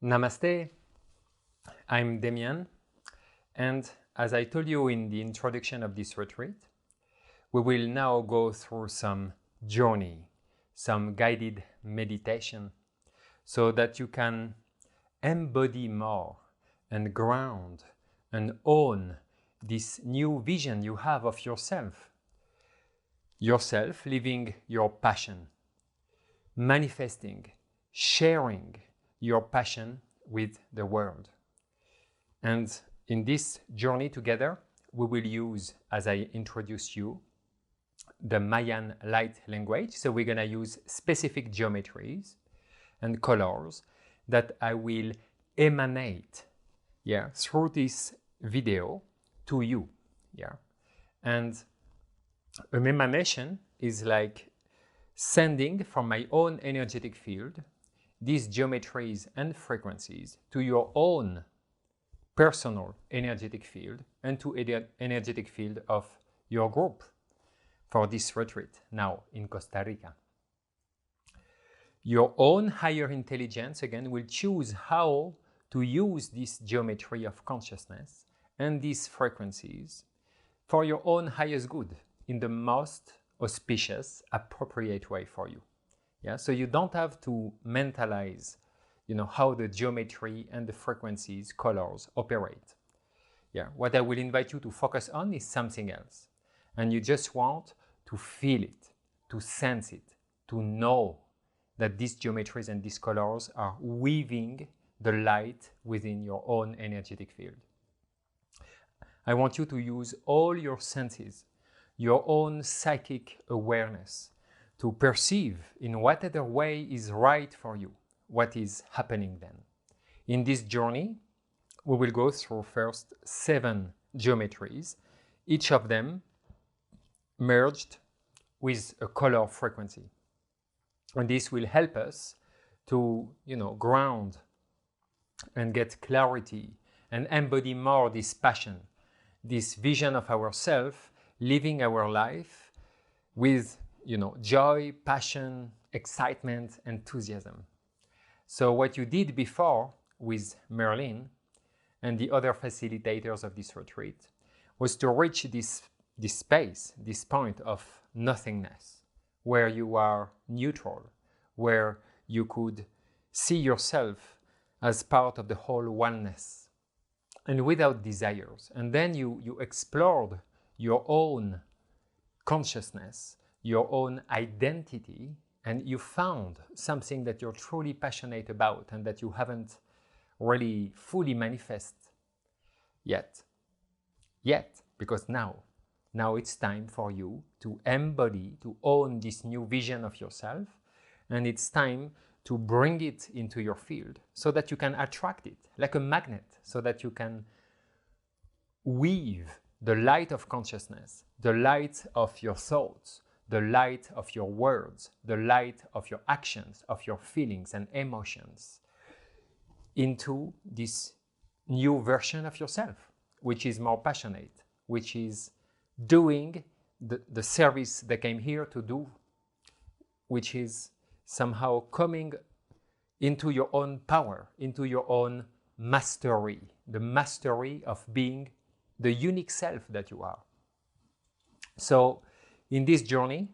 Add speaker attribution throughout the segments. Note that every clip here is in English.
Speaker 1: Namaste, I'm Damien, and as I told you in the introduction of this retreat, we will now go through some journey, some guided meditation, so that you can embody more and ground and own this new vision you have of yourself. Yourself living your passion, manifesting, sharing your passion with the world. And in this journey together, we will use, as I introduce you, the Mayan light language. So we're going to use specific geometries and colors that I will emanate through this video to you. And an emanation is like sending from my own energetic field these geometries and frequencies to your own personal energetic field and to the energetic field of your group for this retreat now in Costa Rica. Your own higher intelligence, again, will choose how to use this geometry of consciousness and these frequencies for your own highest good in the most auspicious, appropriate way for you. So you don't have to mentalize, how the geometry and the frequencies, colors operate. What I will invite you to focus on is something else. And you just want to feel it, to sense it, to know that these geometries and these colors are weaving the light within your own energetic field. I want you to use all your senses, your own psychic awareness, to perceive in whatever way is right for you what is happening then. In this journey, we will go through first 7 geometries, each of them merged with a color frequency. And this will help us to, ground and get clarity and embody more this passion, this vision of ourselves, living our life with joy, passion, excitement, enthusiasm. So what you did before with Merlin and the other facilitators of this retreat was to reach this space, this point of nothingness, where you are neutral, where you could see yourself as part of the whole oneness and without desires. And then you explored your own consciousness, your own identity, and you found something that you're truly passionate about and that you haven't really fully manifest yet, because now it's time for you to embody, to own this new vision of yourself, and it's time to bring it into your field so that you can attract it like a magnet, so that you can weave the light of consciousness, the light of your thoughts, the light of your words, the light of your actions, of your feelings and emotions into this new version of yourself, which is more passionate, which is doing the service they came here to do, which is somehow coming into your own power, into your own mastery, the mastery of being the unique self that you are. So in this journey,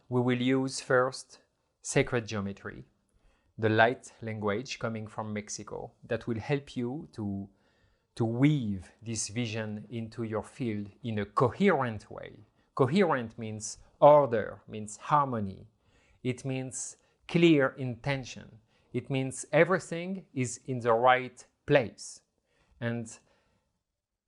Speaker 1: we will use first sacred geometry, the light language coming from Mexico, that will help you to weave this vision into your field in a coherent way. Coherent means order, means harmony. It means clear intention. It means everything is in the right place. And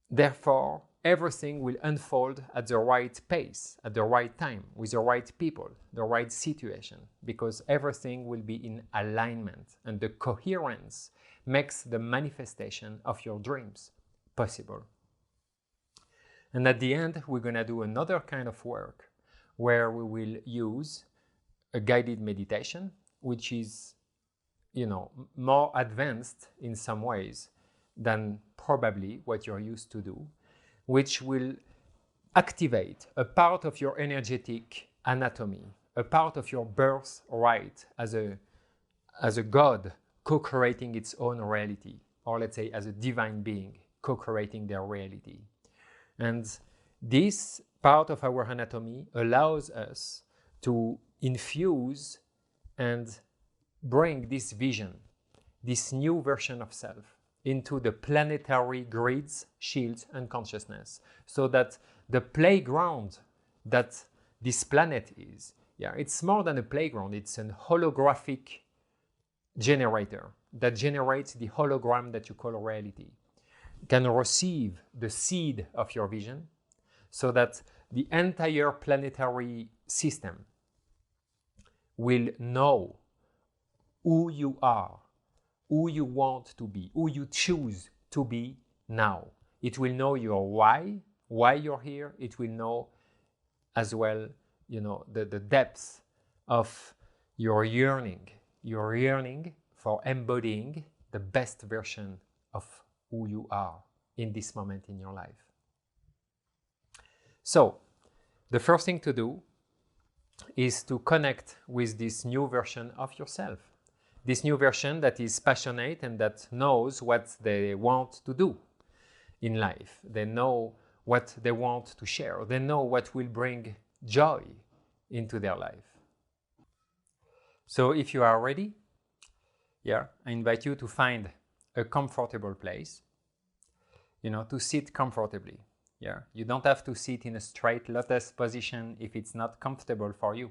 Speaker 1: therefore, everything will unfold at the right pace, at the right time, with the right people, the right situation, because everything will be in alignment, and the coherence makes the manifestation of your dreams possible. And at the end, we're going to do another kind of work where we will use a guided meditation, which is, more advanced in some ways than probably what you're used to do, which will activate a part of your energetic anatomy, a part of your birthright as a God co-creating its own reality, or let's say as a divine being, co-creating their reality. And this part of our anatomy allows us to infuse and bring this vision, this new version of self, into the planetary grids, shields, and consciousness, so that the playground that this planet is, it's more than a playground, it's an holographic generator that generates the hologram that you call reality. You can receive the seed of your vision so that the entire planetary system will know who you are, who you want to be, who you choose to be now. It will know your why you're here. It will know as well, the depth of your yearning for embodying the best version of who you are in this moment in your life. So, the first thing to do is to connect with this new version of yourself. This new version that is passionate and that knows what they want to do in life. They know what they want to share. They know what will bring joy into their life. So if you are ready, I invite you to find a comfortable place, to sit comfortably. You don't have to sit in a straight lotus position if it's not comfortable for you.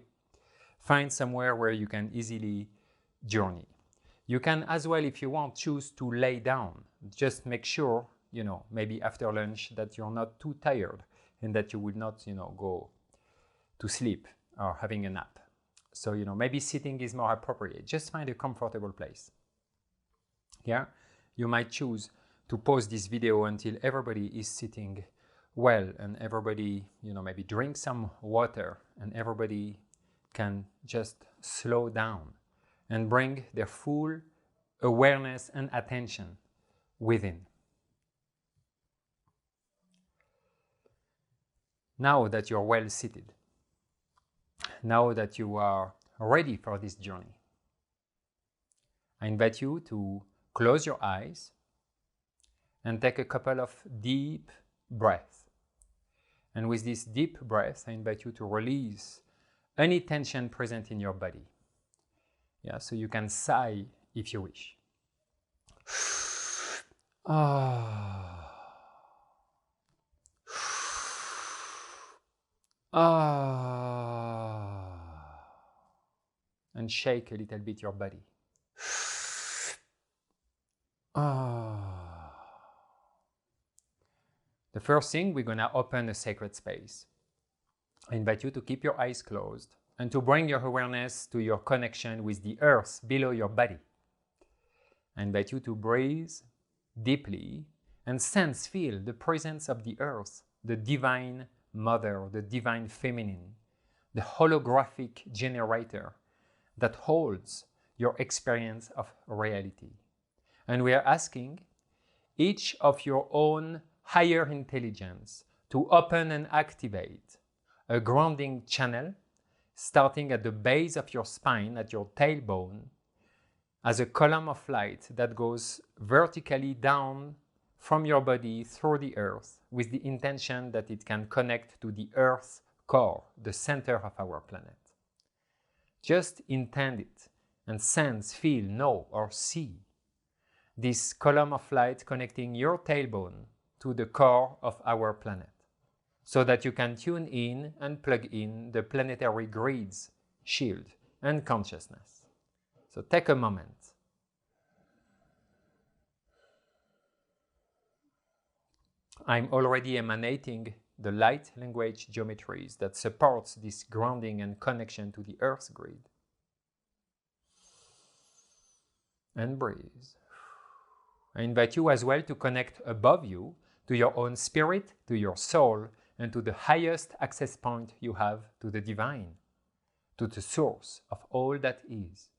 Speaker 1: Find somewhere where you can easily journey. You can as well, if you want, choose to lay down. Just make sure, maybe after lunch, that you're not too tired and that you will not, go to sleep or having a nap. So, maybe sitting is more appropriate. Just find a comfortable place. You might choose to pause this video until everybody is sitting well and everybody, maybe drink some water and everybody can just slow down and bring their full awareness and attention within. Now that you're well seated, now that you are ready for this journey, I invite you to close your eyes and take a couple of deep breaths. And with this deep breath, I invite you to release any tension present in your body. So you can sigh if you wish. And shake a little bit your body. The first thing, we're going to open a sacred space. I invite you to keep your eyes closed and to bring your awareness to your connection with the earth below your body. I invite you to breathe deeply and feel the presence of the earth, the divine mother, the divine feminine, the holographic generator that holds your experience of reality. And we are asking each of your own higher intelligence to open and activate a grounding channel starting at the base of your spine, at your tailbone, as a column of light that goes vertically down from your body through the earth with the intention that it can connect to the earth core, the center of our planet. Just intend it and feel, know, or see this column of light connecting your tailbone to the core of our planet, so that you can tune in and plug in the planetary grids, shield, and consciousness. So take a moment. I'm already emanating the light language geometries that supports this grounding and connection to the Earth's grid. And breathe. I invite you as well to connect above you to your own spirit, to your soul, and to the highest access point you have to the divine, to the source of all that is.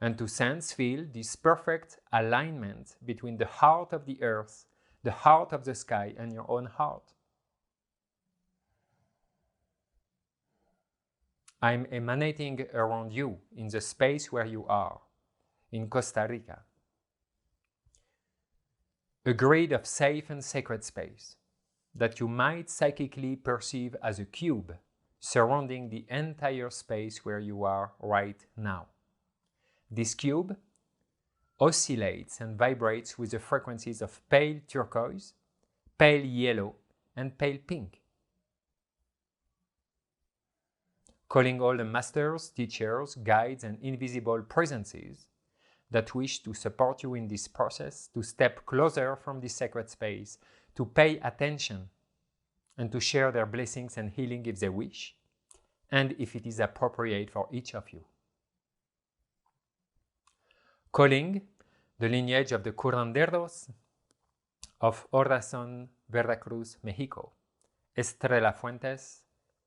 Speaker 1: And to feel this perfect alignment between the heart of the earth, the heart of the sky, and your own heart. I'm emanating around you in the space where you are. in Costa Rica. A grid of safe and sacred space that you might psychically perceive as a cube surrounding the entire space where you are right now. This cube oscillates and vibrates with the frequencies of pale turquoise, pale yellow, and pale pink. Calling all the masters, teachers, guides, and invisible presences that wish to support you in this process, to step closer from this sacred space, to pay attention, and to share their blessings and healing if they wish, and if it is appropriate for each of you. Calling the lineage of the curanderos of Ordazón, Veracruz, Mexico, Estrella Fuentes,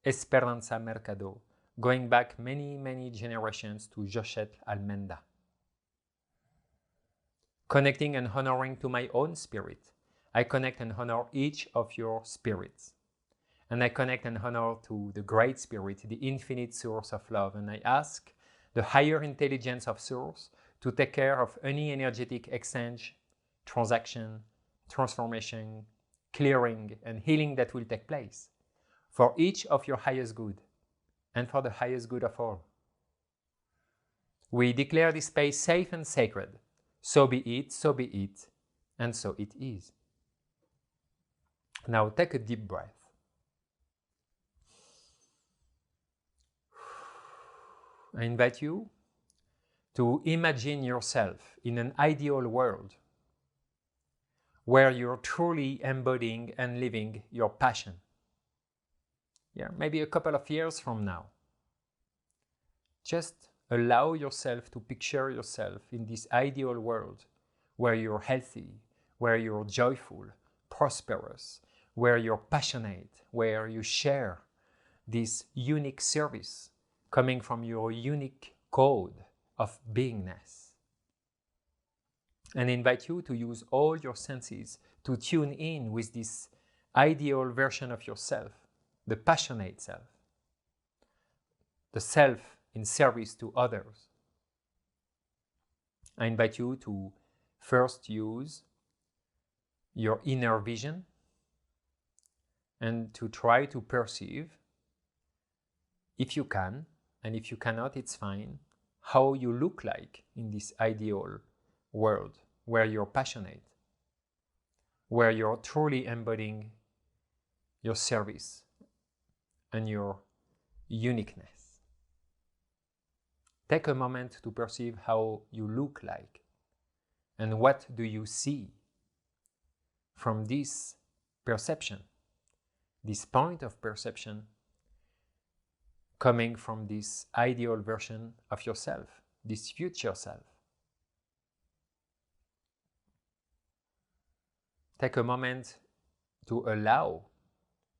Speaker 1: Esperanza Mercado, going back many generations to Joshet Almenda. Connecting and honoring to my own spirit, I connect and honor each of your spirits. And I connect and honor to the Great Spirit, the infinite source of love. And I ask the higher intelligence of source to take care of any energetic exchange, transaction, transformation, clearing, and healing that will take place for each of your highest good and for the highest good of all. We declare this space safe and sacred. So be it, and so it is. Now take a deep breath. I invite you to imagine yourself in an ideal world where you're truly embodying and living your passion. Yeah, maybe a couple of years from now. Just allow yourself to picture yourself in this ideal world where you're healthy, where you're joyful, prosperous, where you're passionate, where you share this unique service coming from your unique code of beingness. And invite you to use all your senses to tune in with this ideal version of yourself, the passionate self, the self in service to others. I invite you to first use your inner vision and to try to perceive, if you can, and if you cannot, it's fine, how you look like in this ideal world where you're passionate, where you're truly embodying your service and your uniqueness. Take a moment to perceive how you look like and what do you see from this perception, this point of perception coming from this ideal version of yourself, this future self. Take a moment to allow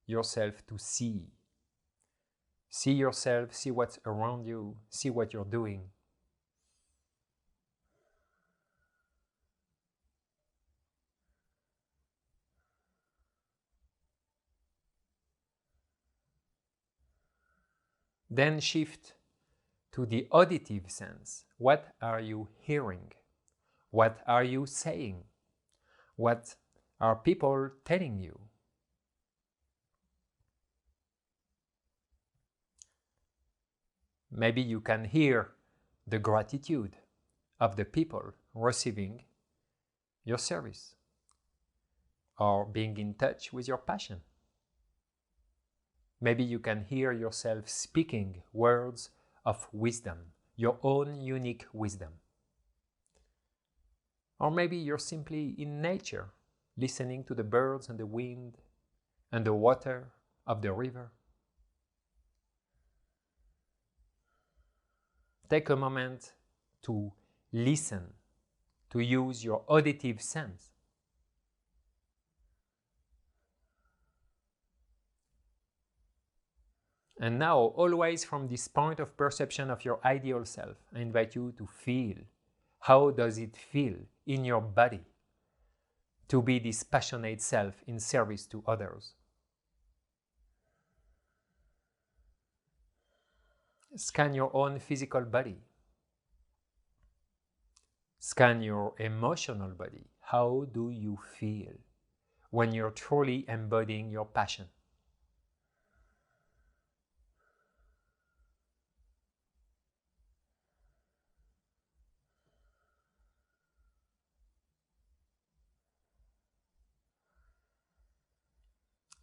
Speaker 1: yourself to see. See yourself, see what's around you, see what you're doing. Then shift to the auditive sense. What are you hearing? What are you saying? What are people telling you? Maybe you can hear the gratitude of the people receiving your service or being in touch with your passion. Maybe you can hear yourself speaking words of wisdom, your own unique wisdom. Or maybe you're simply in nature, listening to the birds and the wind and the water of the river. Take a moment to listen, to use your auditive sense. And now, always from this point of perception of your ideal self, I invite you to feel. How does it feel in your body to be this passionate self in service to others? Scan your own physical body. Scan your emotional body. How do you feel when you're truly embodying your passion?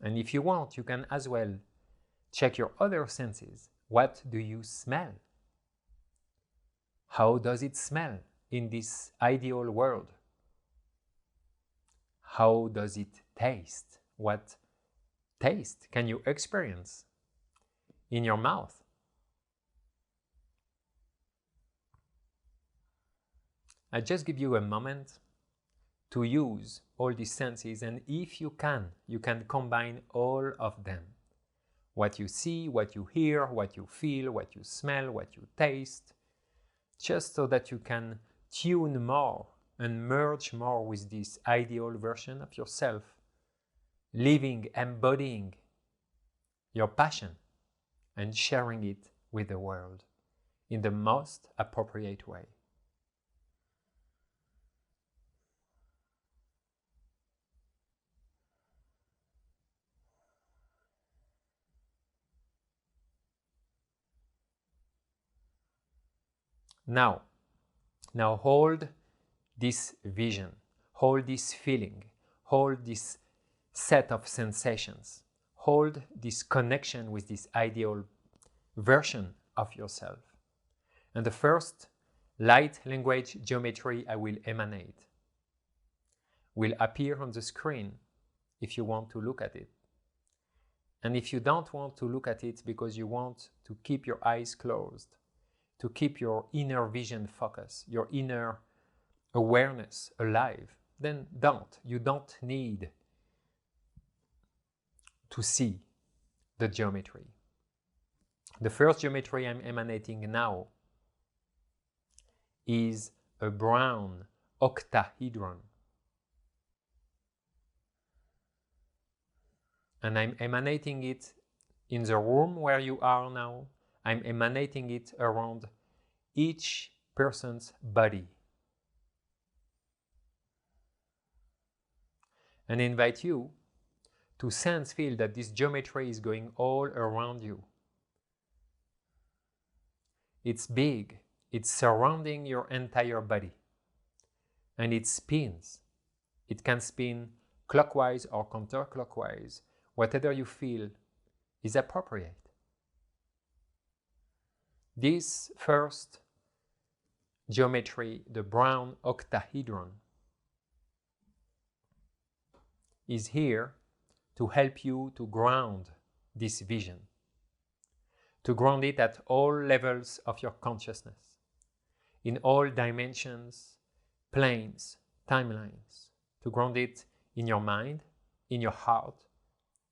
Speaker 1: And if you want, you can as well check your other senses. What do you smell? How does it smell in this ideal world? How does it taste? What taste can you experience in your mouth? I just give you a moment to use all these senses, and if you can combine all of them. What you see, what you hear, what you feel, what you smell, what you taste, just so that you can tune more and merge more with this ideal version of yourself, living, embodying your passion and sharing it with the world in the most appropriate way. Now hold this vision, hold this feeling, hold this set of sensations, hold this connection with this ideal version of yourself. And the first light language geometry I will emanate will appear on the screen if you want to look at it. And if you don't want to look at it because you want to keep your eyes closed, to keep your inner vision focus, your inner awareness alive, then don't. You don't need to see the geometry. The first geometry I'm emanating now is a brown octahedron. And I'm emanating it in the room where you are now. I'm emanating it around each person's body. And I invite you to feel that this geometry is going all around you. It's big, it's surrounding your entire body, and it spins. It can spin clockwise or counterclockwise. Whatever you feel is appropriate. This first geometry, the brown octahedron, is here to help you to ground this vision, to ground it at all levels of your consciousness, in all dimensions, planes, timelines, to ground it in your mind, in your heart,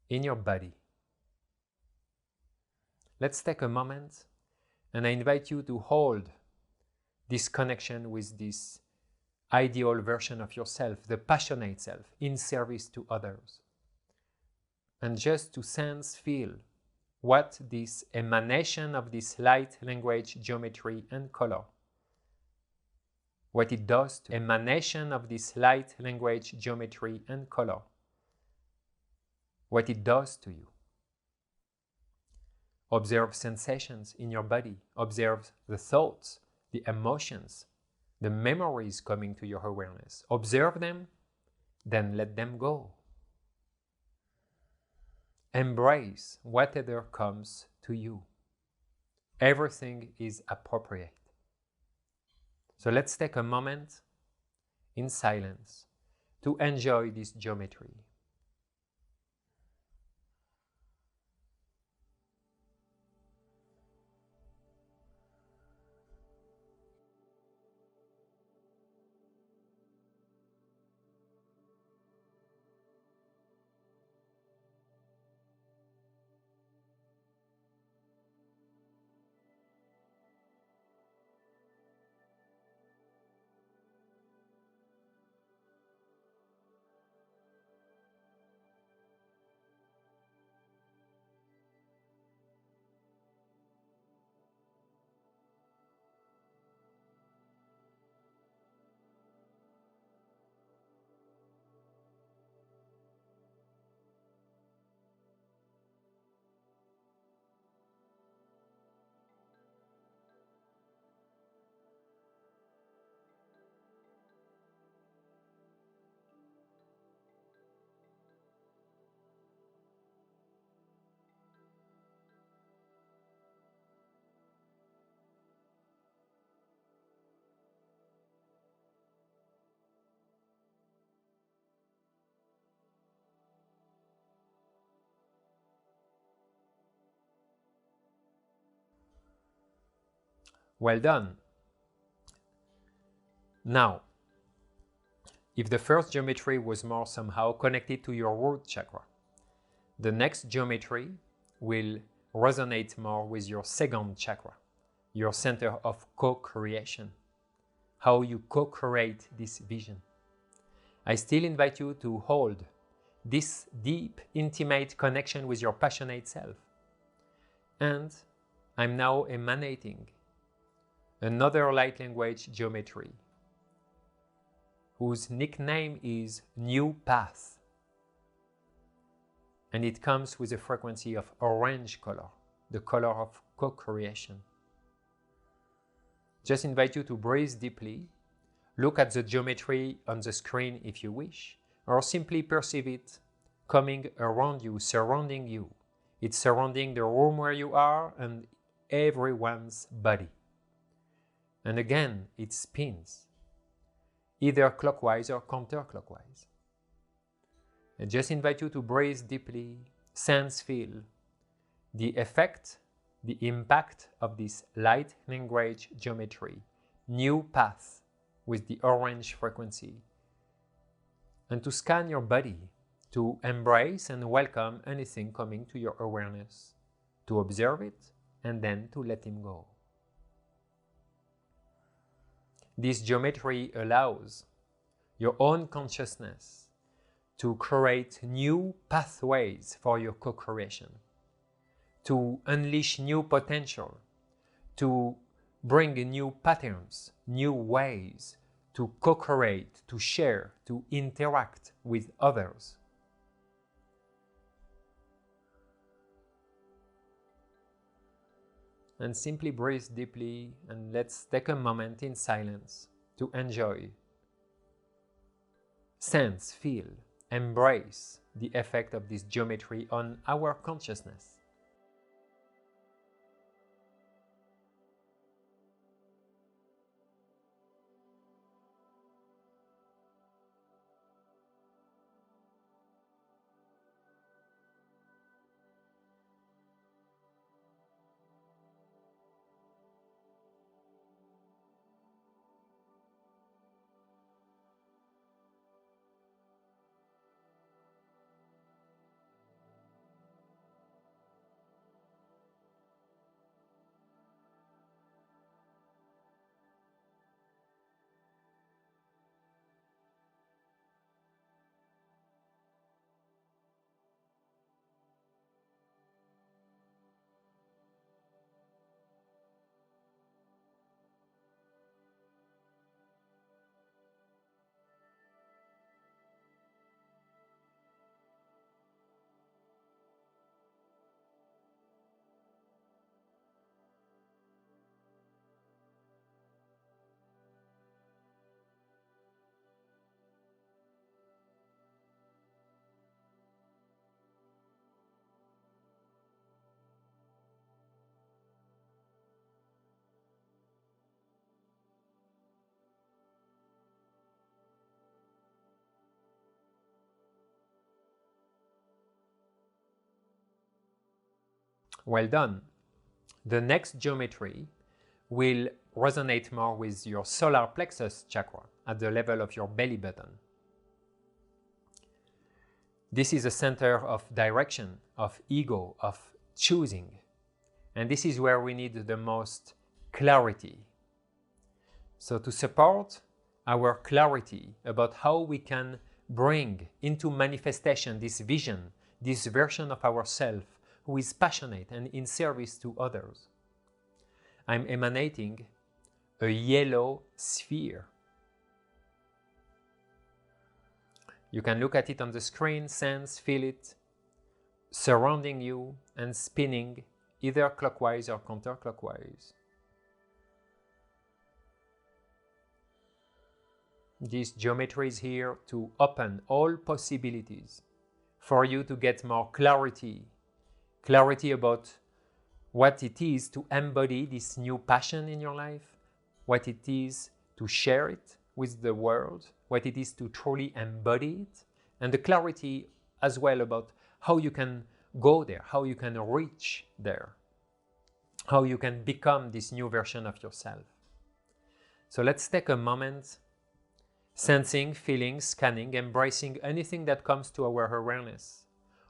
Speaker 1: in your body. Let's take a moment, and I invite you to hold this connection with this ideal version of yourself, the passionate self, in service to others. And just to feel what this emanation of this light language geometry and color, what it does to emanation of this light language geometry and color, what it does to you. Observe sensations in your body. Observe the thoughts, the emotions, the memories coming to your awareness. Observe them, then let them go. Embrace whatever comes to you. Everything is appropriate. So let's take a moment in silence to enjoy this geometry. Well done. Now, if the first geometry was more somehow connected to your root chakra, the next geometry will resonate more with your second chakra, your center of co-creation, how you co-create this vision. I still invite you to hold this deep, intimate connection with your passionate self. And I'm now emanating another light language geometry, whose nickname is New Path. And it comes with a frequency of orange color, the color of co-creation. Just invite you to breathe deeply, look at the geometry on the screen if you wish, or simply perceive it coming around you, surrounding you. It's surrounding the room where you are and everyone's body. And again, it spins, either clockwise or counterclockwise. I just invite you to breathe deeply, sense, feel the effect, the impact of this light language geometry, new path with the orange frequency, and to scan your body, to embrace and welcome anything coming to your awareness, to observe it and then to let him go. This geometry allows your own consciousness to create new pathways for your co-creation, to unleash new potential, to bring new patterns, new ways to co-create, to share, to interact with others. And simply breathe deeply, and let's take a moment in silence to enjoy, sense, feel, embrace the effect of this geometry on our consciousness. Well done. The next geometry will resonate more with your solar plexus chakra at the level of your belly button. This is a center of direction, of ego, of choosing. And this is where we need the most clarity. So to support our clarity about how we can bring into manifestation this vision, this version of ourselves who is passionate and in service to others, I'm emanating a yellow sphere. You can look at it on the screen, sense, feel it, surrounding you and spinning either clockwise or counterclockwise. This geometry is here to open all possibilities for you to get more clarity about what it is to embody this new passion in your life, what it is to share it with the world, what it is to truly embody it, and the clarity as well about how you can go there, how you can reach there. how you can become this new version of yourself. So let's take a moment, sensing, feeling, scanning, embracing anything that comes to our awareness,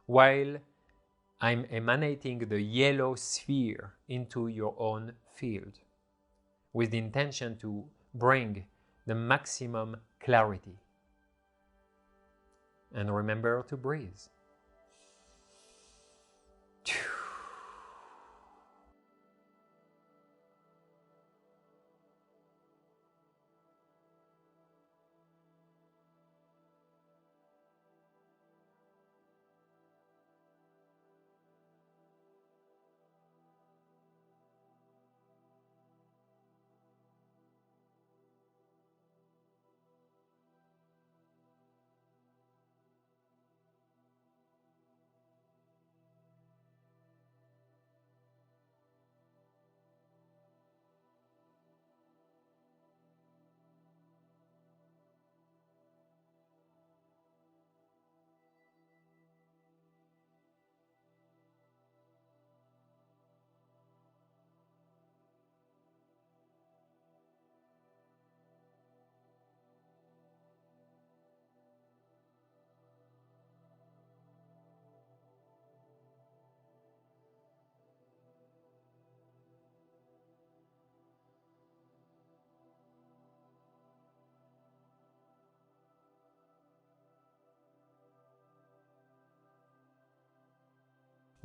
Speaker 1: while I'm emanating the yellow sphere into your own field, with the intention to bring the maximum clarity. And remember to breathe.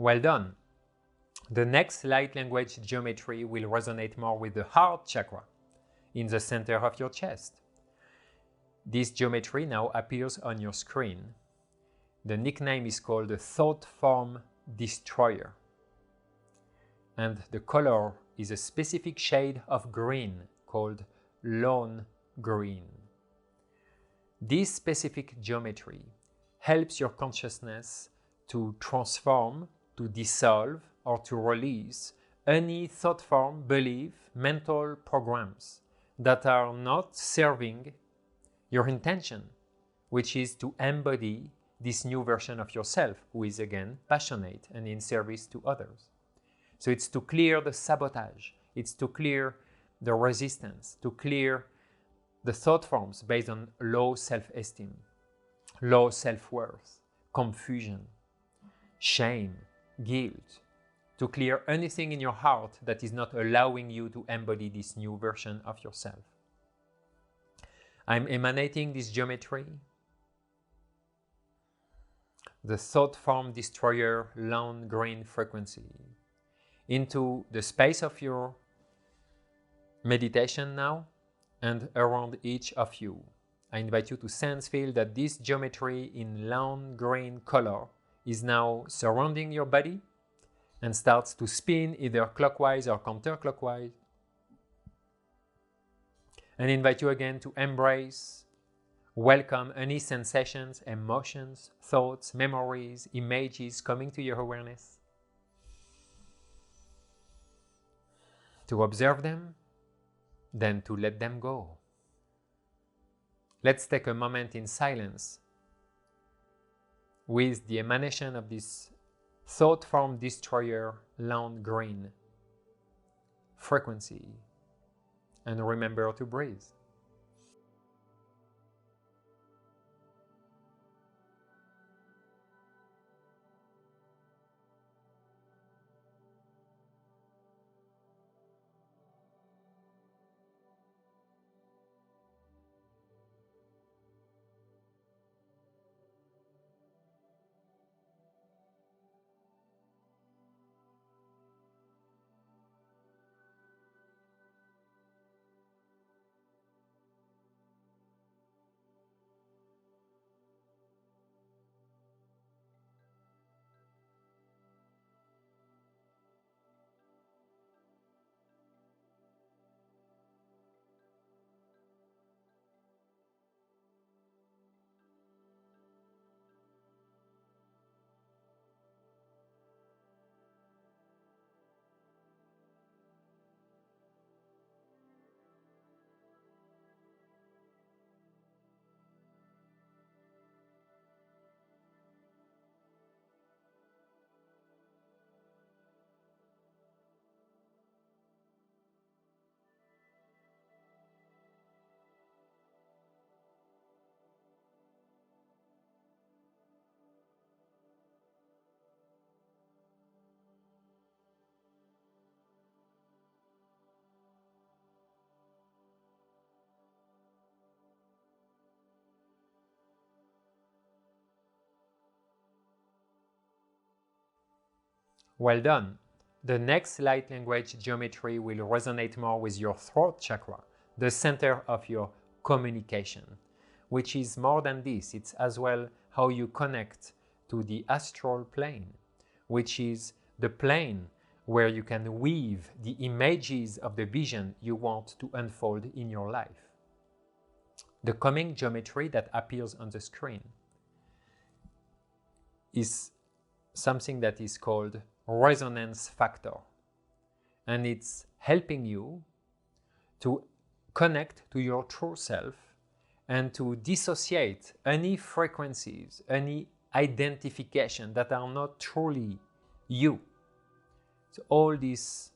Speaker 1: Well done. The next light language geometry will resonate more with the heart chakra in the center of your chest. This geometry now appears on your screen. The nickname is called the Thought Form Destroyer. And the color is a specific shade of green called lawn green. This specific geometry helps your consciousness to transform, to dissolve, or to release any thought form, belief, mental programs that are not serving your intention, which is to embody this new version of yourself who is again passionate and in service to others. So it's to clear the sabotage, it's to clear the resistance, to clear the thought forms based on low self-esteem, low self-worth, confusion, shame, guilt, to clear anything in your heart that is not allowing you to embody this new version of yourself. I'm emanating this geometry, the thought form destroyer lawn green frequency, into the space of your meditation now and around each of you. I invite you to sense, feel that this geometry in lawn green color is now surrounding your body and starts to spin either clockwise or counterclockwise. And invite you again to embrace, welcome any sensations, emotions, thoughts, memories, images coming to your awareness. To observe them, then to let them go. Let's take a moment in silence with the emanation of this thought form destroyer lawn green frequency, and remember to breathe. Well done. The next light language geometry will resonate more with your throat chakra, the center of your communication, which is more than this. It's as well how you connect to the astral plane, which is the plane where you can weave the images of the vision you want to unfold in your life. The coming geometry that appears on the screen is something that is called resonance factor, and it's helping you to connect to your true self and to dissociate any frequencies, any identification that are not truly you. So all these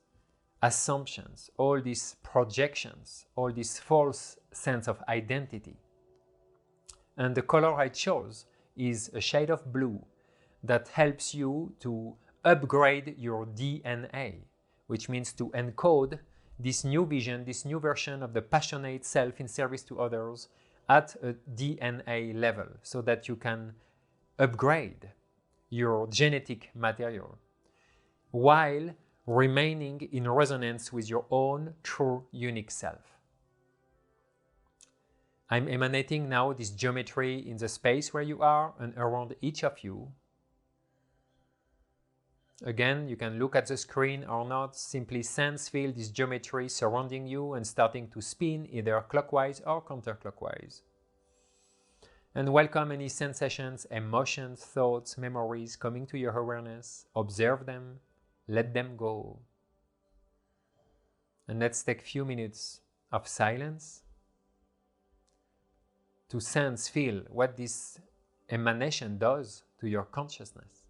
Speaker 1: assumptions, all these projections, all this false sense of identity. And the color I chose is a shade of blue that helps you to upgrade your DNA, which means to encode this new vision, this new version of the passionate self in service to others at a DNA level, so that you can upgrade your genetic material while remaining in resonance with your own true unique self. I'm emanating now this geometry in the space where you are and around each of you. Again, you can look at the screen or not, simply sense, feel this geometry surrounding you and starting to spin either clockwise or counterclockwise. And welcome any sensations, emotions, thoughts, memories coming to your awareness. Observe them, let them go. And let's take a few minutes of silence to sense, feel what this emanation does to your consciousness.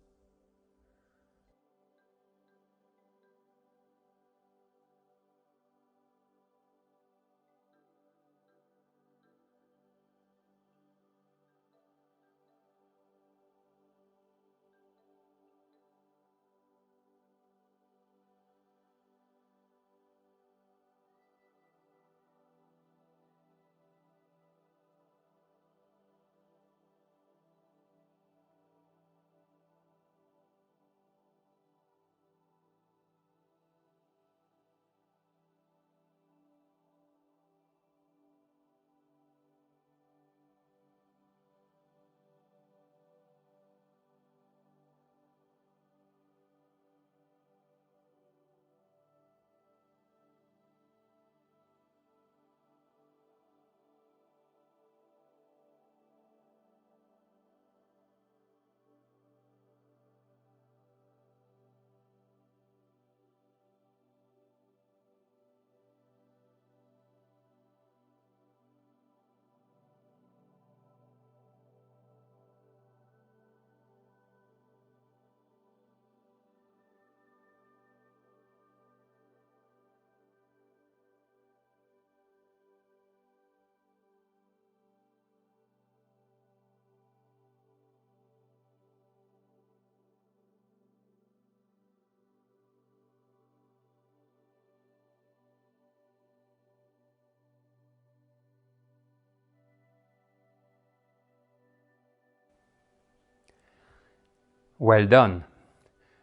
Speaker 1: Well done.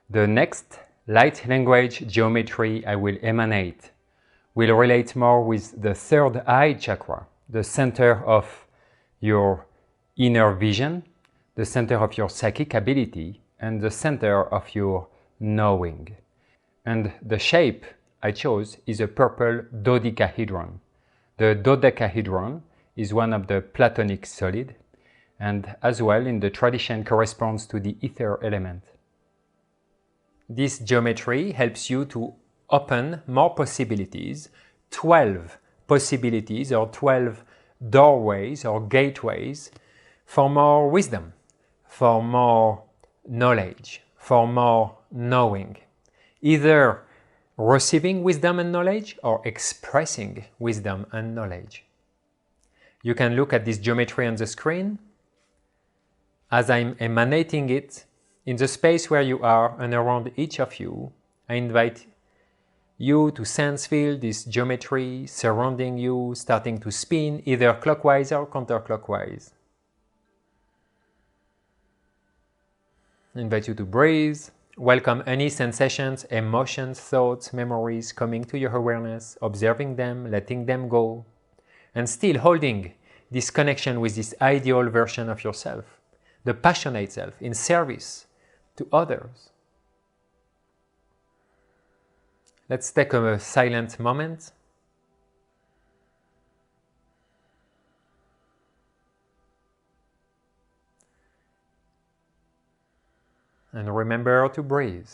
Speaker 1: The next light language geometry I will emanate will relate more with the third eye chakra, the center of your inner vision, the center of your psychic ability, and the center of your knowing. And the shape I chose is a purple dodecahedron. The dodecahedron is one of the Platonic solid, and as well in the tradition corresponds to the ether element. This geometry helps you to open more possibilities, 12 possibilities or 12 doorways or gateways for more wisdom, for more knowledge, for more knowing. Either receiving wisdom and knowledge or expressing wisdom and knowledge. You can look at this geometry on the screen. As I'm emanating it, in the space where you are and around each of you, I invite you to sense, feel this geometry surrounding you, starting to spin either clockwise or counterclockwise. I invite you to breathe, Welcome any sensations, emotions, thoughts, memories coming to your awareness, observing them, letting them go, and still holding this connection with this ideal version of yourself, the passionate self in service to others. Let's take a silent moment. And remember to breathe.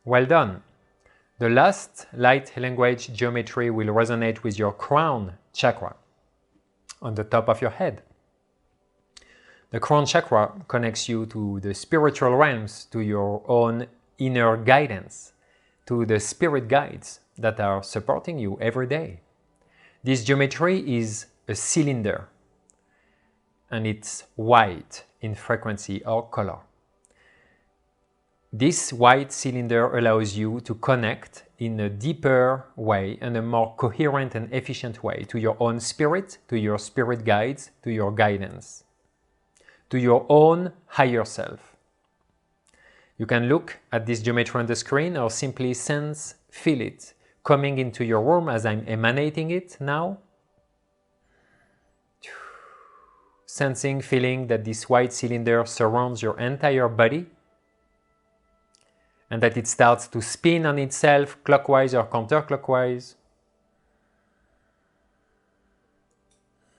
Speaker 1: Well done. The last light language geometry will resonate with your crown chakra on the top of your head. The crown chakra connects you to the spiritual realms, to your own inner guidance, to the spirit guides that are supporting you every day. This geometry is a cylinder, and it's white in frequency or color. This white cylinder allows you to connect in a deeper way and a more coherent and efficient way to your own spirit, to your spirit guides, to your guidance, to your own higher self. You can look at this geometry on the screen or simply sense, feel it coming into your room as I'm emanating it now. Sensing, feeling that this white cylinder surrounds your entire body, and that it starts to spin on itself clockwise or counterclockwise.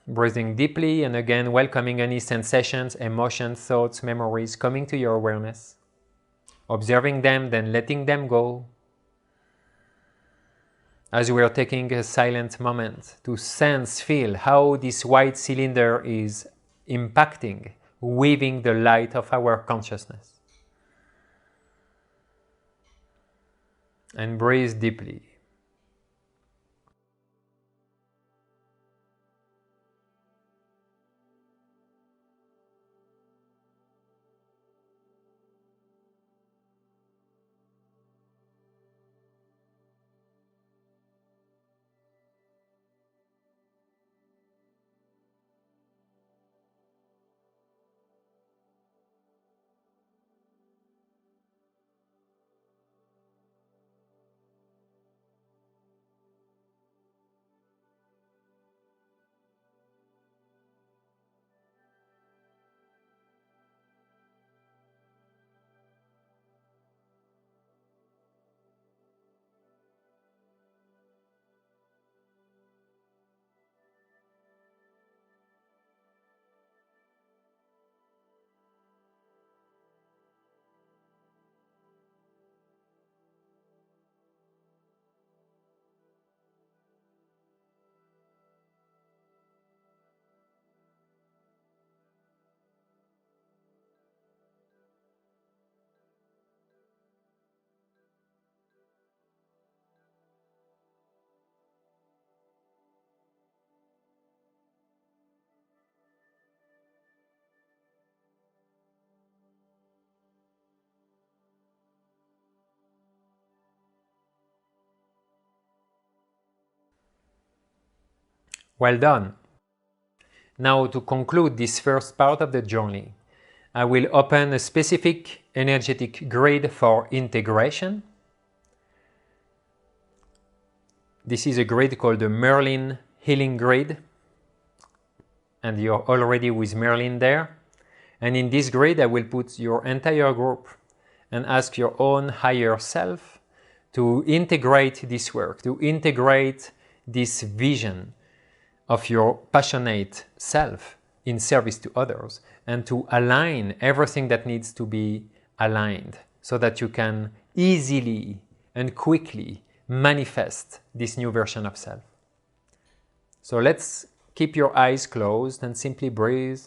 Speaker 1: Breathing deeply and again welcoming any sensations, emotions, thoughts, memories coming to your awareness. Observing them, then letting them go. As we are taking a silent moment to sense, feel how this white cylinder is impacting, weaving the light of our consciousness. And breathe deeply. Well done. Now to conclude this first part of the journey, I will open a specific energetic grid for integration. This is a grid called the Merlin Healing Grid, and you're already with Merlin there. And in this grid, I will put your entire group and ask your own higher self to integrate this work, to integrate this vision of your passionate self in service to others, and to align everything that needs to be aligned so that you can easily and quickly manifest this new version of self. So let's keep your eyes closed and simply breathe.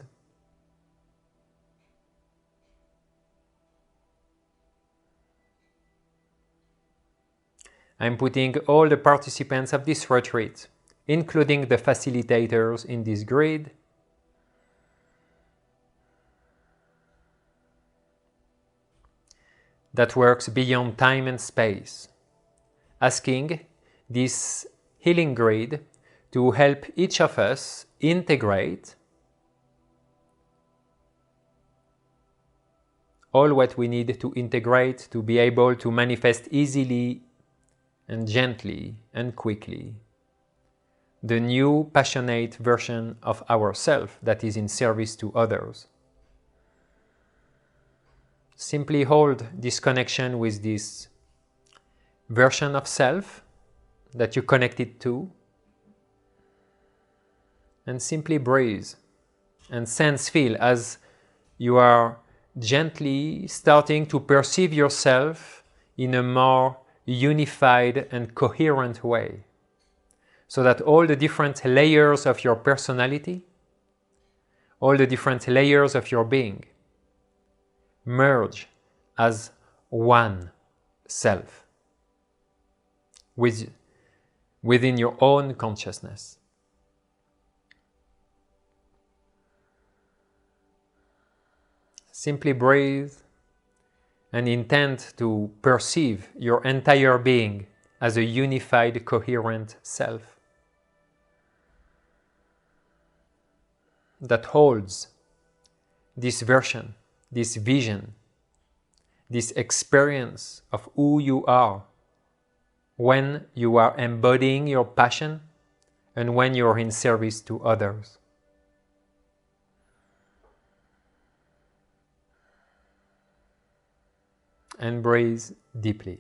Speaker 1: I'm putting all the participants of this retreat, including the facilitators, in this grid. That works beyond time and space, asking this healing grid to help each of us integrate all what we need to integrate to be able to manifest easily and gently and quickly the new passionate version of ourselves that is in service to others. Simply hold this connection with this version of self that you connected to, and simply breathe and sense, feel as you are gently starting to perceive yourself in a more unified and coherent way, so that all the different layers of your personality, all the different layers of your being merge as one self within your own consciousness. Simply breathe and intend to perceive your entire being as a unified, coherent self that holds this version, this vision, this experience of who you are when you are embodying your passion and when you are in service to others. And breathe deeply.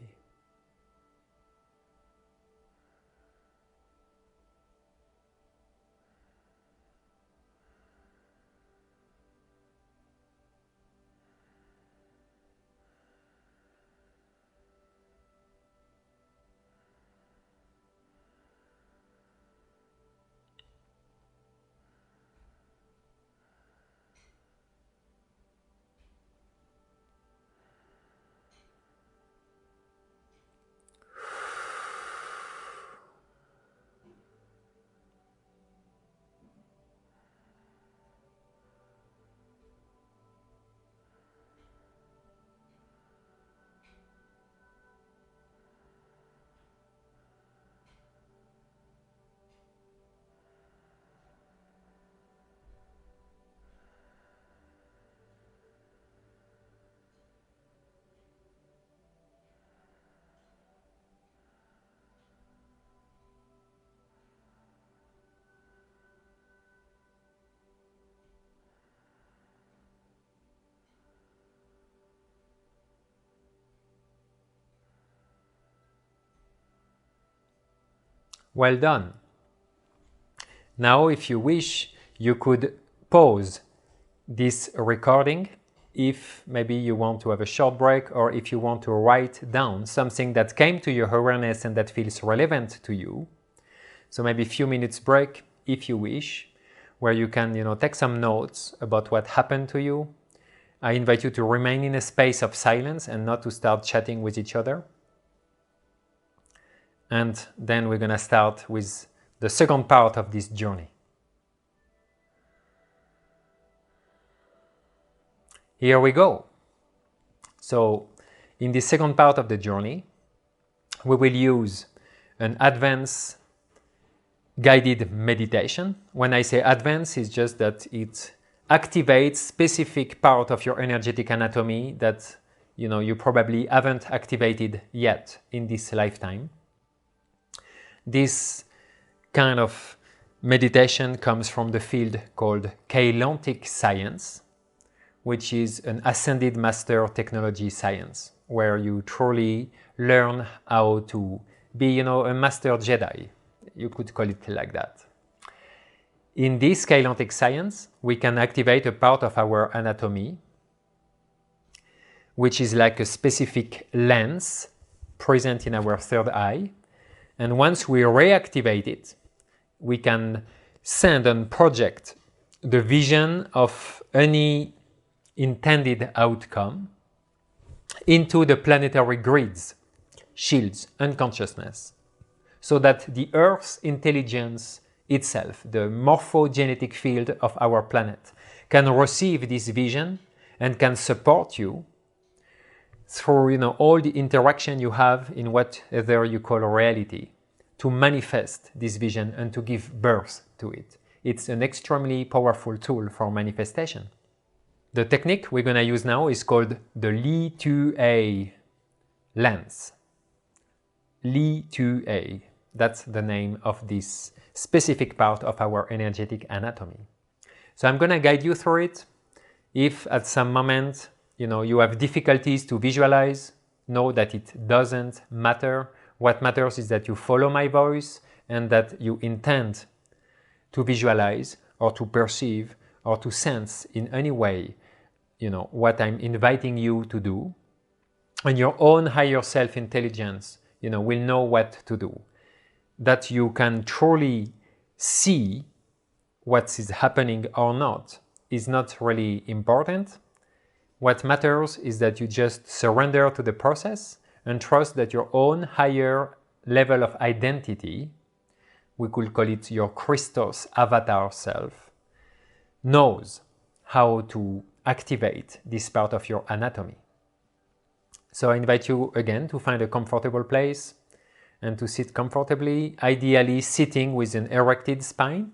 Speaker 1: Well done. Now, if you wish, you could pause this recording if maybe you want to have a short break, or if you want to write down something that came to your awareness and that feels relevant to you. So maybe a few minutes break if you wish, where you can, take some notes about what happened to you. I invite you to remain in a space of silence and not to start chatting with each other. And then we're going to start with the second part of this journey. Here we go. So in the second part of the journey, we will use an advanced guided meditation. When I say advanced, it's just that it activate specific part of your energetic anatomy that you probably haven't activated yet in this lifetime. This kind of meditation comes from the field called Keylontic science, which is an ascended master technology science, where you truly learn how to be, a master Jedi. You could call it like that. In this Keylontic science, we can activate a part of our anatomy, which is like a specific lens present in our third eye. And once we reactivate it, we can send and project the vision of any intended outcome into the planetary grids, shields, and consciousness, so that the Earth's intelligence itself, the morphogenetic field of our planet, can receive this vision and can support you through all the interaction you have in whatever you call reality, to manifest this vision and to give birth to it. It's an extremely powerful tool for manifestation. The technique we're going to use now is called the Li-2A lens. Li-2A, that's the name of this specific part of our energetic anatomy. So I'm going to guide you through it. If at some moment you have difficulties to visualize, know that it doesn't matter. What matters is that you follow my voice and that you intend to visualize or to perceive or to sense in any way, what I'm inviting you to do. And your own higher self-intelligence, will know what to do. That you can truly see what is happening or not is not really important. What matters is that you just surrender to the process and trust that your own higher level of identity, we could call it your Christos avatar self, knows how to activate this part of your anatomy. So I invite you again to find a comfortable place and to sit comfortably, ideally sitting with an erected spine.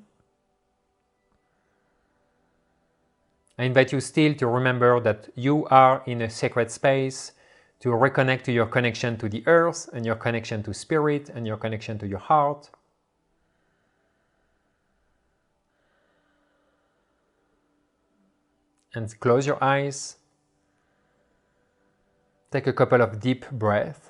Speaker 1: I invite you still to remember that you are in a sacred space, to reconnect to your connection to the earth and your connection to spirit and your connection to your heart. And close your eyes. Take a couple of deep breaths.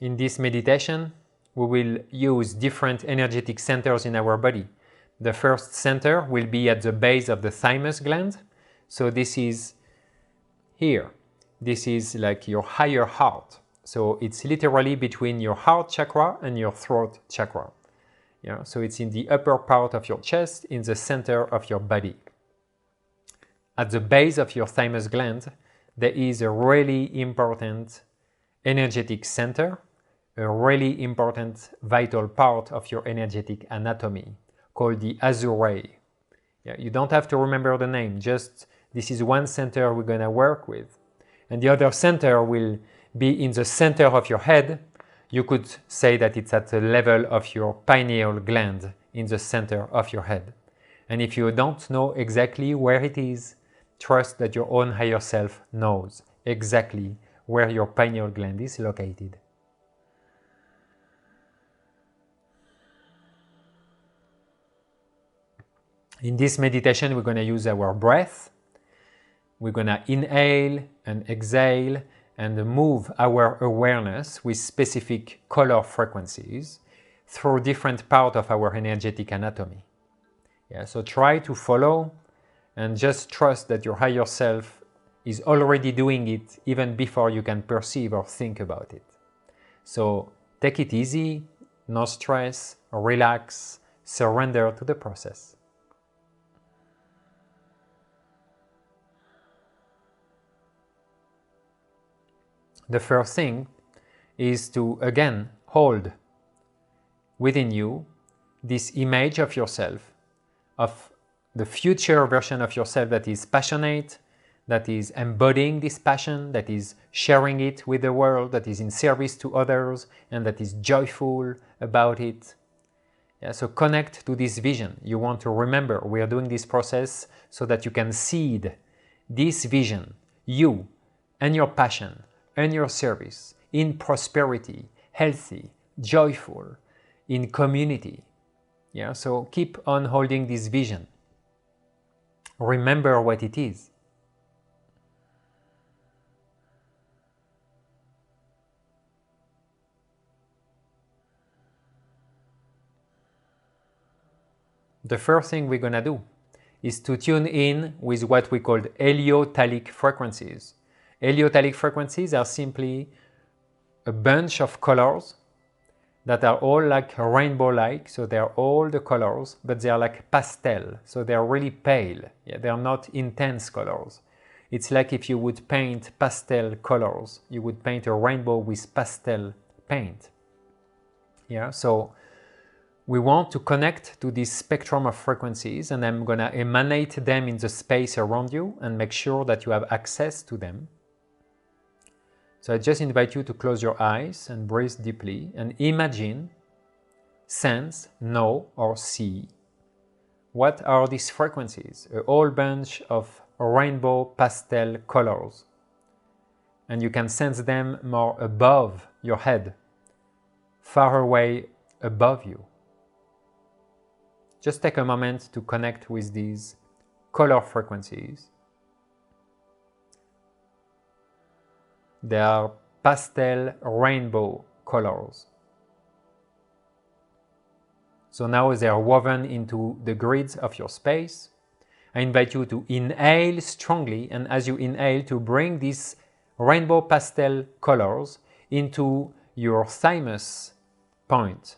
Speaker 1: In this meditation, we will use different energetic centers in our body. The first center will be at the base of the thymus gland. So this is here. This is like your higher heart. So it's literally between your heart chakra and your throat chakra. So it's in the upper part of your chest, in the center of your body. At the base of your thymus gland, there is a really important energetic center, a really important vital part of your energetic anatomy called the azure. You don't have to remember the name, just this is one center we're going to work with. And the other center will be in the center of your head. You could say that it's at the level of your pineal gland in the center of your head. And if you don't know exactly where it is, trust that your own higher self knows exactly where your pineal gland is located. In this meditation, we're going to use our breath. We're going to inhale and exhale and move our awareness with specific color frequencies through different parts of our energetic anatomy. So try to follow and just trust that your higher self is already doing it even before you can perceive or think about it. So take it easy, no stress, relax, surrender to the process. The first thing is to again hold within you this image of yourself, of the future version of yourself that is passionate, that is embodying this passion, that is sharing it with the world, that is in service to others, and that is joyful about it. Yeah, so connect to this vision. You want to remember, we are doing this process so that you can seed this vision, you and your passion and your service in prosperity, healthy, joyful, in community. Yeah, so keep on holding this vision. Remember what it is. The first thing we're gonna do is to tune in with what we call heliotalic frequencies. Heliotalic frequencies are simply a bunch of colors that are all like rainbow-like, so they're all the colors, but they're like pastel, so they're really pale. Yeah, they're not intense colors. It's like if you would paint pastel colors, you would paint a rainbow with pastel paint. Yeah, so we want to connect to this spectrum of frequencies, and I'm gonna emanate them in the space around you and make sure that you have access to them. So I just invite you to close your eyes and breathe deeply and imagine, sense, know, or see what are these frequencies, a whole bunch of rainbow pastel colors. And you can sense them more above your head, far away above you. Just take a moment to connect with these color frequencies. They are pastel rainbow colors. So now they are woven into the grids of your space. I invite you to inhale strongly, and as you inhale, to bring these rainbow pastel colors into your thymus point.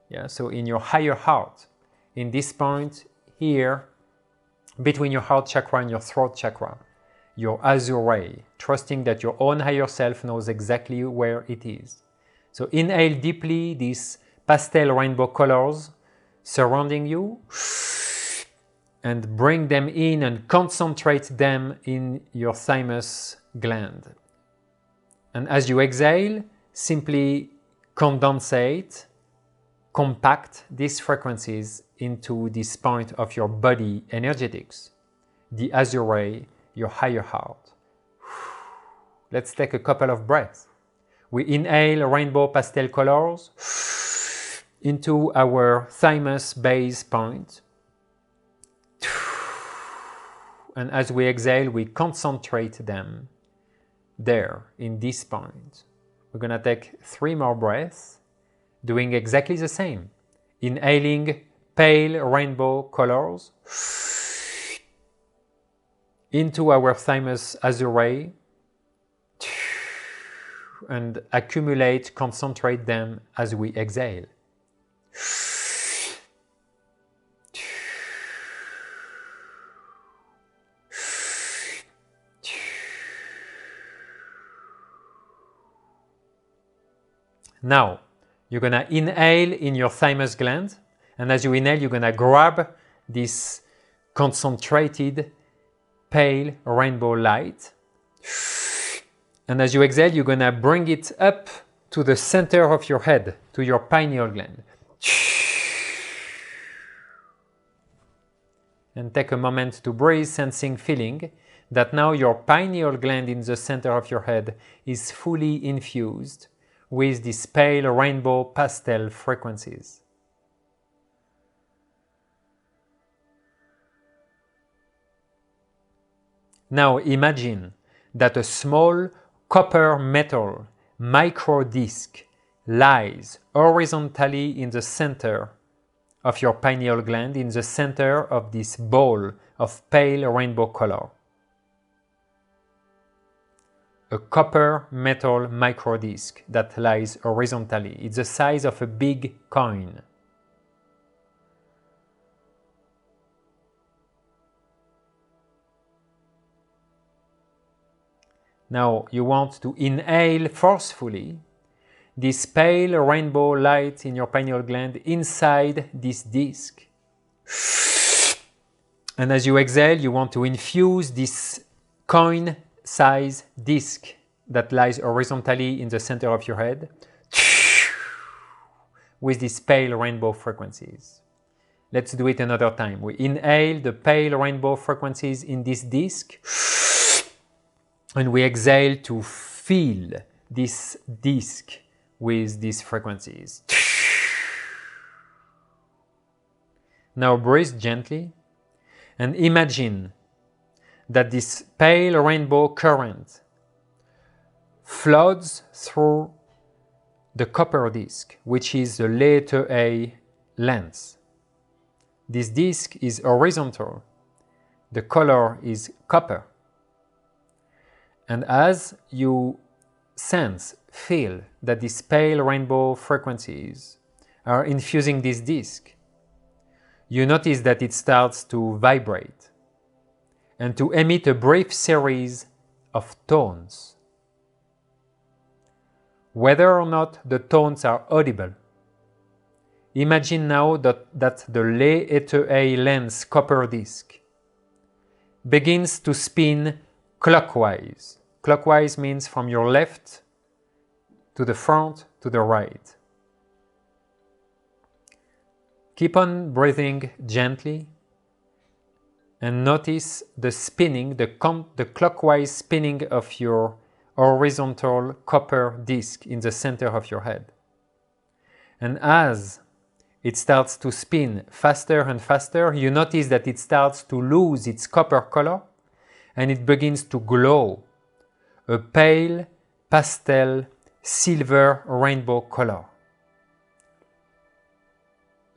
Speaker 1: Yeah, so in your higher heart, in this point here, between your heart chakra and your throat chakra, your azure ray, trusting that your own higher self knows exactly where it is. So inhale deeply these pastel rainbow colors surrounding you and bring them in and concentrate them in your thymus gland. And as you exhale, simply condensate, compact these frequencies into this point of your body energetics, the azure ray, your higher heart. Let's take a couple of breaths. We inhale rainbow pastel colors into our thymus base point. And as we exhale, we concentrate them there in this point. We're gonna take 3 more breaths, doing exactly the same. Inhaling pale rainbow colors into our thymus azure ray and accumulate, concentrate them as we exhale. Now, you're gonna inhale in your thymus gland, and as you inhale, you're gonna grab this concentrated pale rainbow light. And as you exhale, you're gonna bring it up to the center of your head, to your pineal gland. And take a moment to breathe, sensing, feeling that now your pineal gland in the center of your head is fully infused with these pale rainbow pastel frequencies. Now imagine that a small copper metal micro disc lies horizontally in the center of your pineal gland, in the center of this ball of pale rainbow color. A copper metal micro disc that lies horizontally. It's the size of a big coin. Now you want to inhale forcefully this pale rainbow light in your pineal gland inside this disc. And as you exhale, you want to infuse this coin-size disc that lies horizontally in the center of your head with these pale rainbow frequencies. Let's do it another time. We inhale the pale rainbow frequencies in this disc, and we exhale to fill this disc with these frequencies. Now breathe gently and imagine that this pale rainbow current floods through the copper disc, which is the letter A lens. This disc is horizontal. The color is copper. And as you feel that these pale rainbow frequencies are infusing this disc, you notice that it starts to vibrate and to emit a brief series of tones. Whether or not the tones are audible, imagine now that the letter A lens copper disc begins to spin clockwise. Clockwise means from your left to the front to the right. Keep on breathing gently and notice the spinning, the clockwise spinning of your horizontal copper disc in the center of your head. And as it starts to spin faster and faster, you notice that it starts to lose its copper color and it begins to glow a pale pastel silver rainbow color.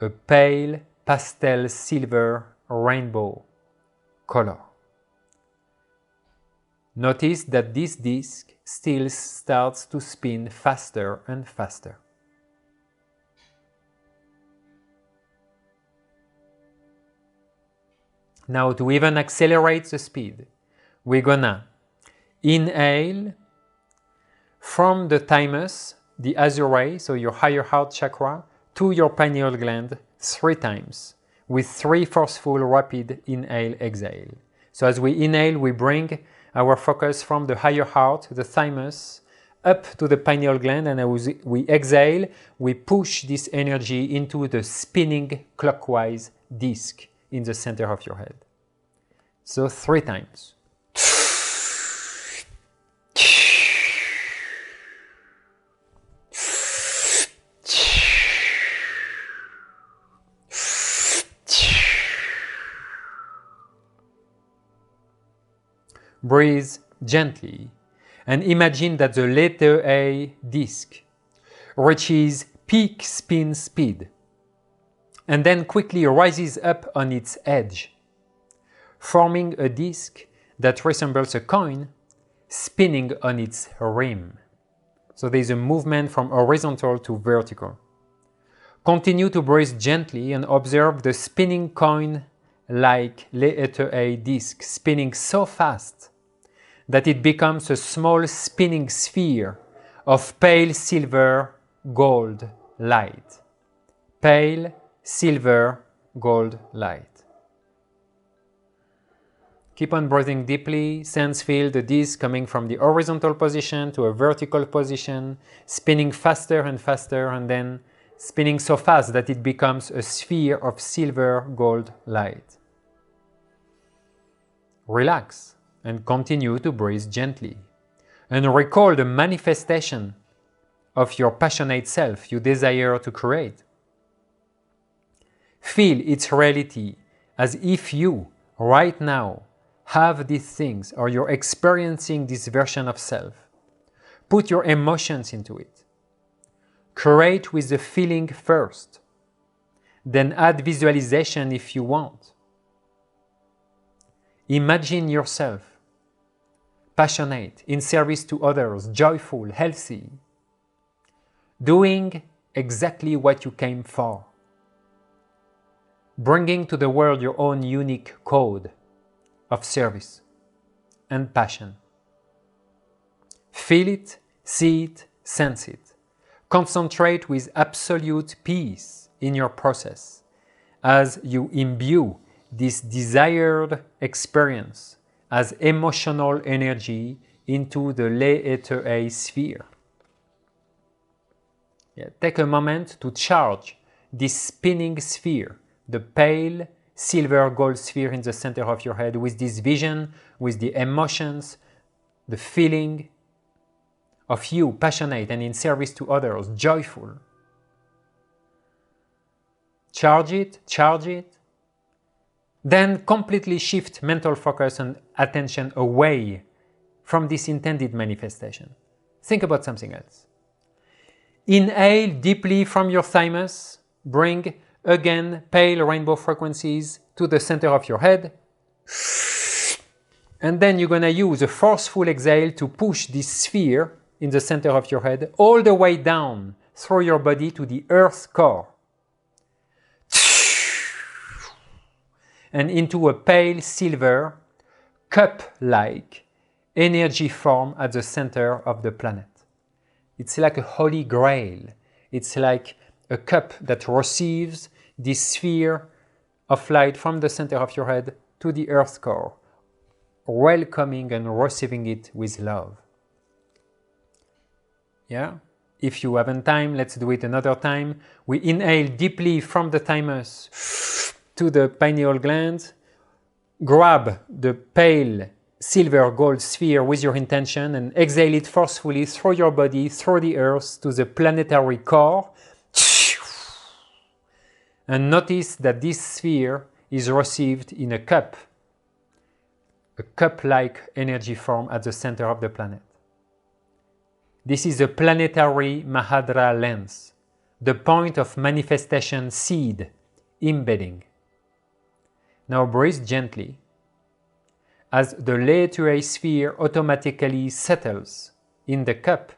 Speaker 1: A pale pastel silver rainbow color. Notice that this disc still starts to spin faster and faster. Now, to even accelerate the speed, we're gonna inhale from the thymus, the azure, so your higher heart chakra, to your pineal gland 3 times with 3 forceful rapid inhale-exhale. So as we inhale, we bring our focus from the higher heart, the thymus, up to the pineal gland, and as we exhale, we push this energy into the spinning clockwise disc in the center of your head. So 3 times. Breathe gently and imagine that the letter A disc reaches peak spin speed and then quickly rises up on its edge, forming a disc that resembles a coin spinning on its rim. So there is a movement from horizontal to vertical. Continue to breathe gently and observe the spinning coin-like letter A disc spinning so fast that it becomes a small spinning sphere of pale silver gold light. Pale silver gold light. Keep on breathing deeply. Feel the disc coming from the horizontal position to a vertical position, spinning faster and faster, and then spinning so fast that it becomes a sphere of silver gold light. Relax and continue to breathe gently. And recall the manifestation of your passionate self you desire to create. Feel its reality as if you, right now, have these things or you're experiencing this version of self. Put your emotions into it. Create with the feeling first. Then add visualization if you want. Imagine yourself passionate, in service to others, joyful, healthy, doing exactly what you came for, bringing to the world your own unique code of service and passion. Feel it, see it, sense it. Concentrate with absolute peace in your process as you imbue this desired experience as emotional energy into the Le'Et'e sphere. Yeah, take a moment to charge this spinning sphere, the pale silver gold sphere in the center of your head, with this vision, with the emotions, the feeling of you, passionate and in service to others, joyful. Charge it, charge it. Then completely shift mental focus and attention away from this intended manifestation. Think about something else. Inhale deeply from your thymus. Bring again pale rainbow frequencies to the center of your head. And then you're going to use a forceful exhale to push this sphere in the center of your head all the way down through your body to the earth core. And into a pale silver, cup-like energy form at the center of the planet. It's like a holy grail. It's like a cup that receives this sphere of light from the center of your head to the earth core, welcoming and receiving it with love. Yeah? If you haven't time, let's do it another time. We inhale deeply from the thymus to the pineal gland. Grab the pale silver gold sphere with your intention and exhale it forcefully through your body, through the earth to the planetary core. And notice that this sphere is received in a cup-like energy form at the center of the planet. This is a planetary Mahadra lens, the point of manifestation seed embedding. Now breathe gently as the Le'Et'e sphere automatically settles in the cup,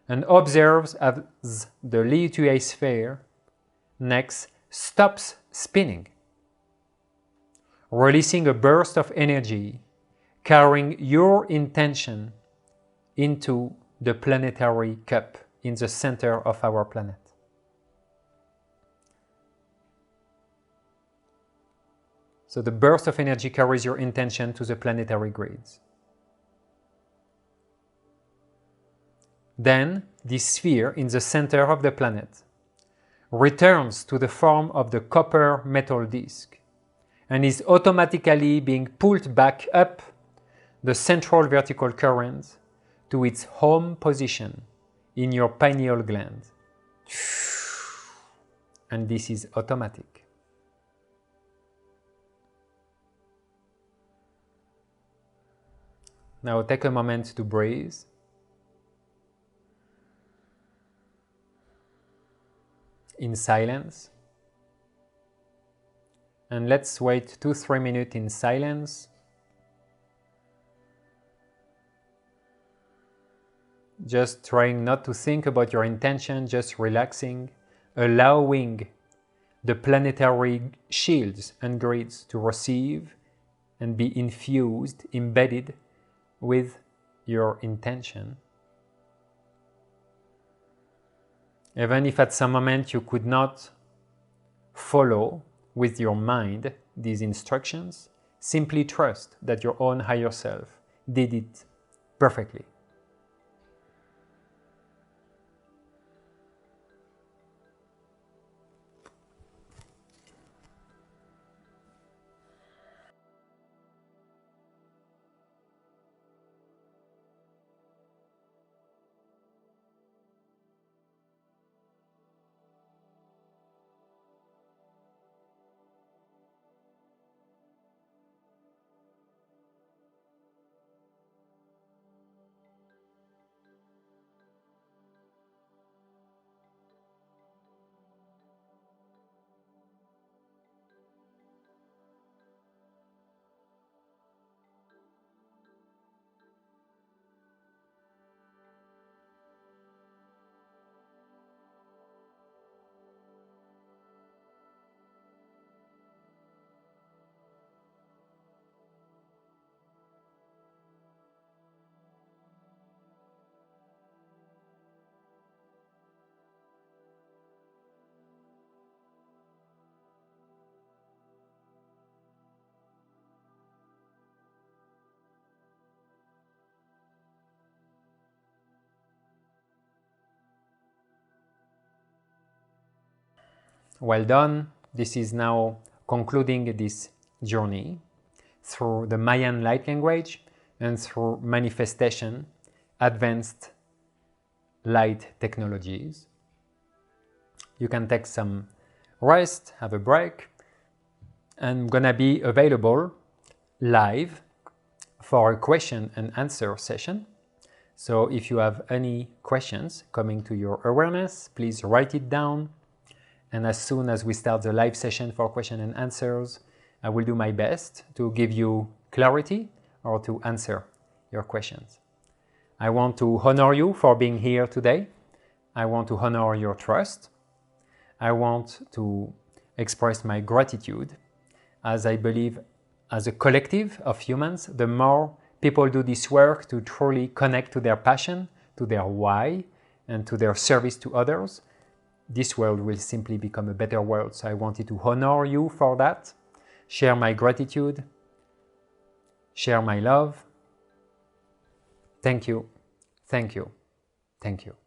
Speaker 1: and observes as the Le'Et'e sphere next stops spinning, releasing a burst of energy carrying your intention into the planetary cup in the center of our planet. So the burst of energy carries your intention to the planetary grids. Then this sphere in the center of the planet returns to the form of the copper metal disc and is automatically being pulled back up the central vertical current to its home position in your pineal gland. And this is automatic. Now take a moment to breathe. In silence. And let's wait 2-3 minutes in silence. Just trying not to think about your intention, just relaxing, allowing the planetary shields and grids to receive and be infused, embedded with your intention. Even if at some moment you could not follow with your mind these instructions, simply trust that your own higher self did it perfectly. well done. This is now concluding this journey through the Mayan light language and through manifestation, advanced light technologies. You can take some rest, have a break. I'm gonna be available live for a question and answer session. So if you have any questions coming to your awareness, please write it down. And as soon as we start the live session for question and answers, I will do my best to give you clarity or to answer your questions. I want to honor you for being here today. I want to honor your trust. I want to express my gratitude, as I believe as a collective of humans, the more people do this work to truly connect to their passion, to their why, and to their service to others, this world will simply become a better world. So I wanted to honor you for that, share my gratitude, share my love. Thank you, thank you, thank you.